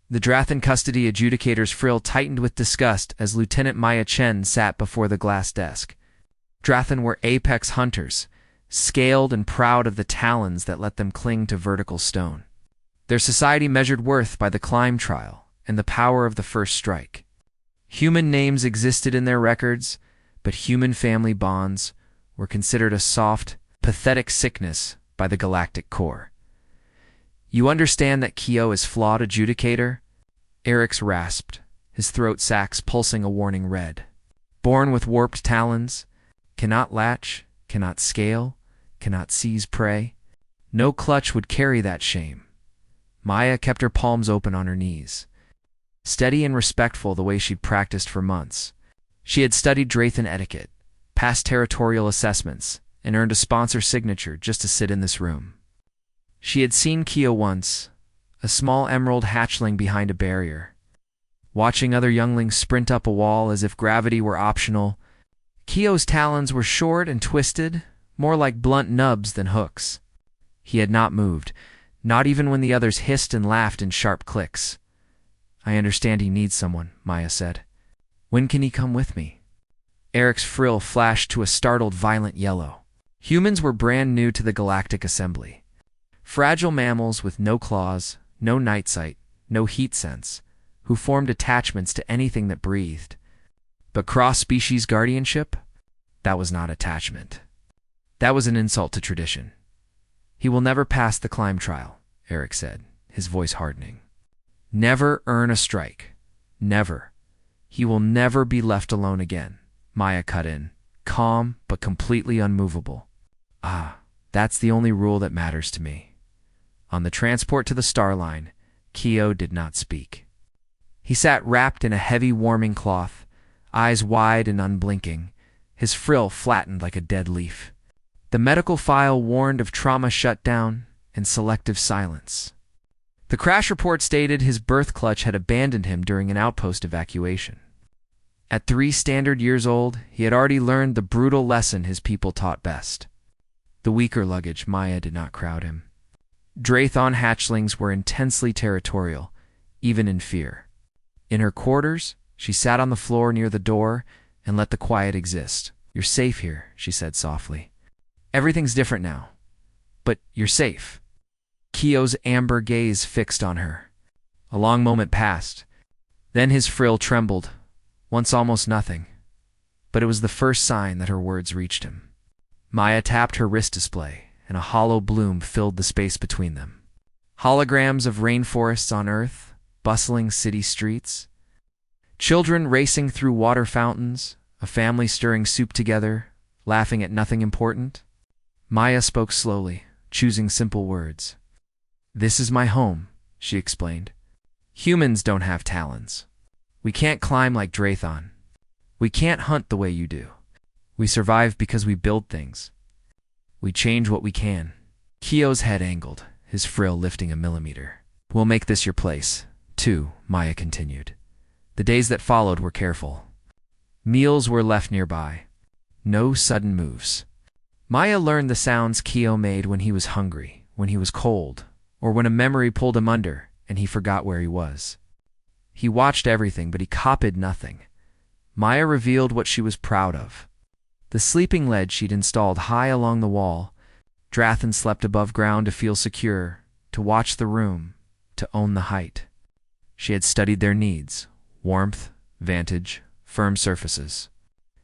The Drathan custody adjudicator's frill tightened with disgust as Lieutenant Maya Chen sat before the glass desk. Drathan were apex hunters, scaled and proud of the talons that let them cling to vertical stone. Their society measured worth by the climb trial and the power of the first strike. Human names existed in their records, but human family bonds were considered a soft, pathetic sickness by the galactic core. "You understand that Kyo is flawed, adjudicator?" Eric's rasped, his throat sacs pulsing a warning red. "Born with warped talons, cannot latch, cannot scale, cannot seize prey. No clutch would carry that shame." Maya kept her palms open on her knees, steady and respectful the way she'd practiced for months. She had studied Drathan etiquette, passed territorial assessments, and earned a sponsor signature just to sit in this room. She had seen Kyo once, a small emerald hatchling behind a barrier. Watching other younglings sprint up a wall as if gravity were optional, Kyo's talons were short and twisted, more like blunt nubs than hooks. He had not moved, not even when the others hissed and laughed in sharp clicks. "I understand he needs someone," Maya said. "When can he come with me?" Eric's frill flashed to a startled violent yellow. Humans were brand new to the Galactic Assembly. Fragile mammals with no claws, no night sight, no heat sense, who formed attachments to anything that breathed. But cross-species guardianship? That was not attachment. That was an insult to tradition. "He will never pass the climb trial," Eric said, his voice hardening. "Never earn a strike. Never. He will never be left alone again," Maya cut in, calm but completely unmovable. "Ah, that's the only rule that matters to me." On the transport to the Starline, Kyo did not speak. He sat wrapped in a heavy warming cloth, eyes wide and unblinking, his frill flattened like a dead leaf. The medical file warned of trauma shutdown and selective silence. The crash report stated his birth clutch had abandoned him during an outpost evacuation. At 3 standard years old, he had already learned the brutal lesson his people taught best. The weaker luggage, Maya did not crowd him. Drathan hatchlings were intensely territorial, even in fear. In her quarters, she sat on the floor near the door and let the quiet exist. "You're safe here," she said softly. "Everything's different now. But you're safe." Kyo's amber gaze fixed on her. A long moment passed. Then his frill trembled, once almost nothing. But it was the first sign that her words reached him. Maya tapped her wrist display, and a hollow bloom filled the space between them. Holograms of rainforests on Earth, bustling city streets, children racing through water fountains, a family stirring soup together, laughing at nothing important. Maya spoke slowly, choosing simple words. "This is my home," she explained. "Humans don't have talons. We can't climb like Drathan. We can't hunt the way you do. We survive because we build things. We change what we can." Kyo's head angled, his frill lifting a millimeter. "We'll make this your place, too," Maya continued. The days that followed were careful. Meals were left nearby. No sudden moves. Maya learned the sounds Kyo made when he was hungry, when he was cold, or when a memory pulled him under and he forgot where he was. He watched everything, but he copied nothing. Maya revealed what she was proud of. The sleeping ledge she'd installed high along the wall. Drathan slept above ground to feel secure, to watch the room, to own the height. She had studied their needs: warmth, vantage, firm surfaces.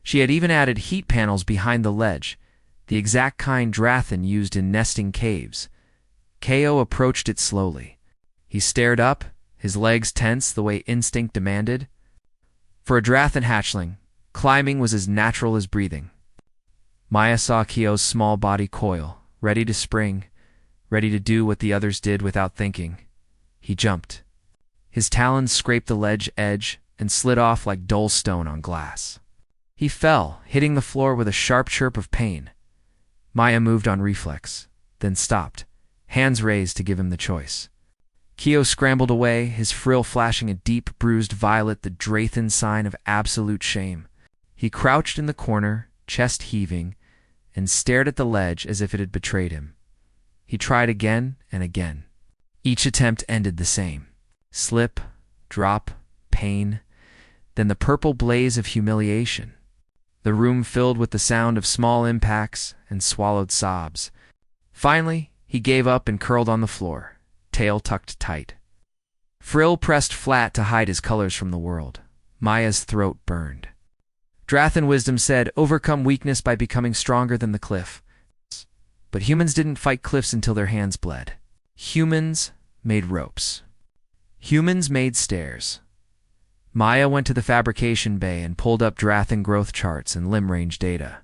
She had even added heat panels behind the ledge, the exact kind Drathan used in nesting caves. Kyo approached it slowly. He stared up, his legs tense the way instinct demanded. For a Drathan hatchling, climbing was as natural as breathing. Maya saw Kyo's small body coil, ready to spring, ready to do what the others did without thinking. He jumped. His talons scraped the ledge edge and slid off like dull stone on glass. He fell, hitting the floor with a sharp chirp of pain. Maya moved on reflex, then stopped, hands raised to give him the choice. Kyo scrambled away, his frill flashing a deep, bruised violet, the Drathan sign of absolute shame. He crouched in the corner, chest heaving, and stared at the ledge as if it had betrayed him. He tried again and again. Each attempt ended the same. Slip, drop, pain, then the purple blaze of humiliation. The room filled with the sound of small impacts and swallowed sobs. Finally, he gave up and curled on the floor, tail tucked tight. Frill pressed flat to hide his colors from the world. Maya's throat burned. Drathan wisdom said, overcome weakness by becoming stronger than the cliff. But humans didn't fight cliffs until their hands bled. Humans made ropes. Humans made stairs. Maya went to the fabrication bay and pulled up Drathan growth charts and limb range data.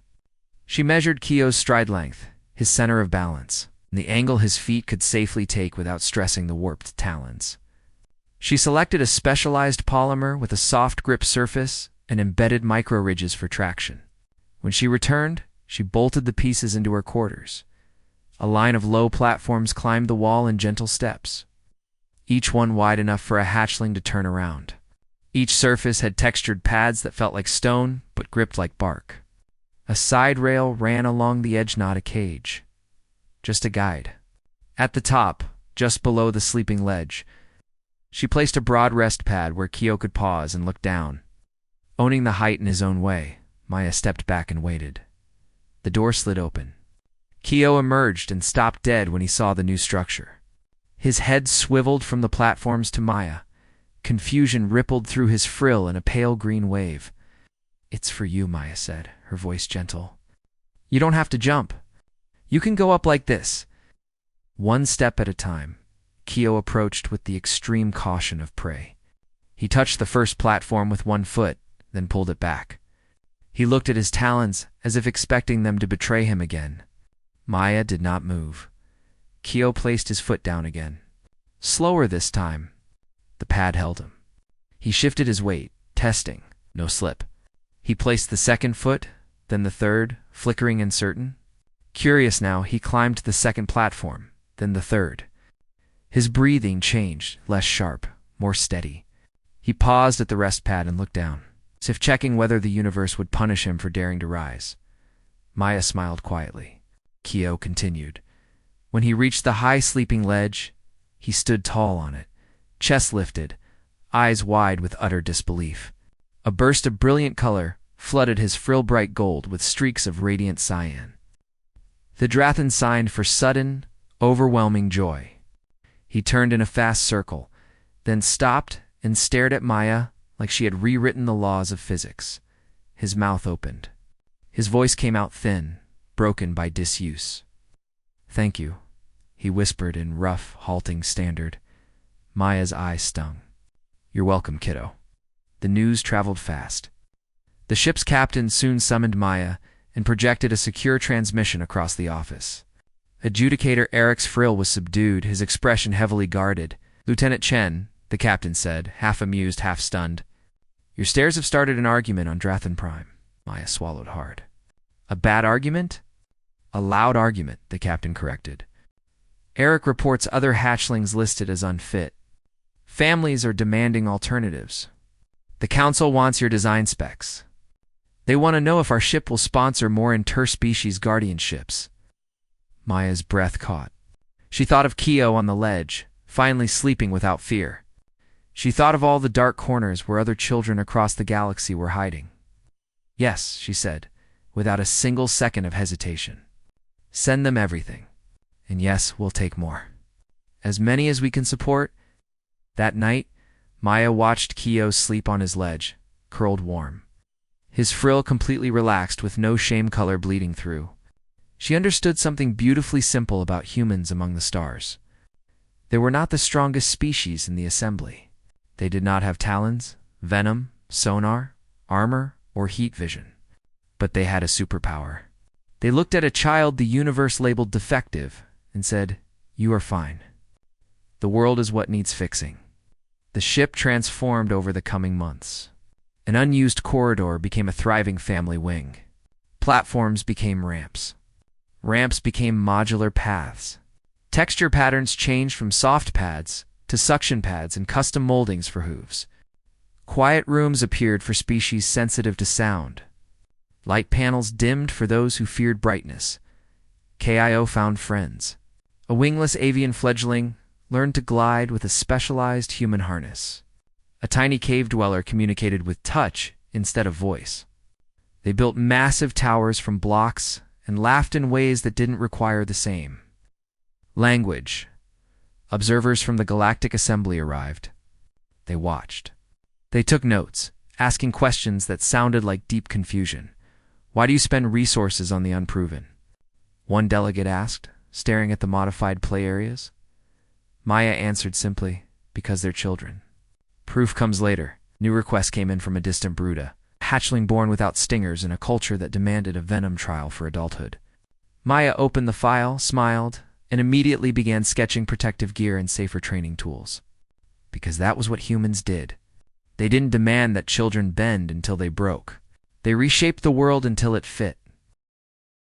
She measured Kyo's stride length, his center of balance, and the angle his feet could safely take without stressing the warped talons. She selected a specialized polymer with a soft grip surface and embedded micro-ridges for traction. When she returned, she bolted the pieces into her quarters. A line of low platforms climbed the wall in gentle steps, each one wide enough for a hatchling to turn around. Each surface had textured pads that felt like stone but gripped like bark. A side rail ran along the edge, not a cage, just a guide. At the top, just below the sleeping ledge, she placed a broad rest pad where Kyo could pause and look down. Owning the height in his own way, Maya stepped back and waited. The door slid open. Kyo emerged and stopped dead when he saw the new structure. His head swiveled from the platforms to Maya. Confusion rippled through his frill in a pale green wave. It's for you, Maya said, her voice gentle. You don't have to jump. You can go up like this. One step at a time, Kyo approached with the extreme caution of prey. He touched the first platform with one foot, then pulled it back. He looked at his talons as if expecting them to betray him again. Maya did not move. Kyo placed his foot down again. Slower this time. The pad held him. He shifted his weight, testing, no slip. He placed the second foot, then the third, flickering and certain. Curious now, he climbed to the second platform, then the third. His breathing changed, less sharp, more steady. He paused at the rest pad and looked down, as if checking whether the universe would punish him for daring to rise. Maya smiled quietly. Kyo continued. When he reached the high sleeping ledge, he stood tall on it, chest lifted, eyes wide with utter disbelief. A burst of brilliant color flooded his frill-bright gold with streaks of radiant cyan. The Drathan signed for sudden, overwhelming joy. He turned in a fast circle, then stopped and stared at Maya like she had rewritten the laws of physics. His mouth opened. His voice came out thin, broken by disuse. Thank you, he whispered in rough, halting standard. Maya's eyes stung. You're welcome, kiddo. The news traveled fast. The ship's captain soon summoned Maya and projected a secure transmission across the office. Adjudicator Eric's frill was subdued, his expression heavily guarded. Lieutenant Chen, the captain said, half amused, half stunned. Your stairs have started an argument on Drathan Prime. Maya swallowed hard. A bad argument? A loud argument, the captain corrected. Eric reports other hatchlings listed as unfit. Families are demanding alternatives. The council wants your design specs. They want to know if our ship will sponsor more interspecies guardianships. Maya's breath caught. She thought of Kyo on the ledge, finally sleeping without fear. She thought of all the dark corners where other children across the galaxy were hiding. Yes, she said, without a single second of hesitation. Send them everything. And yes, we'll take more. As many as we can support. That night, Maya watched Kyo sleep on his ledge, curled warm. His frill completely relaxed with no shame color bleeding through. She understood something beautifully simple about humans among the stars. They were not the strongest species in the assembly. They did not have talons, venom, sonar, armor, or heat vision. But they had a superpower. They looked at a child the universe labeled defective and said, "You are fine. The world is what needs fixing." The ship transformed over the coming months. An unused corridor became a thriving family wing. Platforms became ramps. Ramps became modular paths. Texture patterns changed from soft pads to suction pads and custom moldings for hooves. Quiet rooms appeared for species sensitive to sound. Light panels dimmed for those who feared brightness. KIO found friends. A wingless avian fledgling learned to glide with a specialized human harness. A tiny cave dweller communicated with touch instead of voice. They built massive towers from blocks and laughed in ways that didn't require the same. Language. Observers from the Galactic Assembly arrived. They watched. They took notes, asking questions that sounded like deep confusion. Why do you spend resources on the unproven? One delegate asked, staring at the modified play areas. Maya answered simply, because they're children. Proof comes later. New requests came in from a distant Bruta, a hatchling born without stingers in a culture that demanded a venom trial for adulthood. Maya opened the file, smiled, and immediately began sketching protective gear and safer training tools. Because that was what humans did. They didn't demand that children bend until they broke. They reshaped the world until it fit.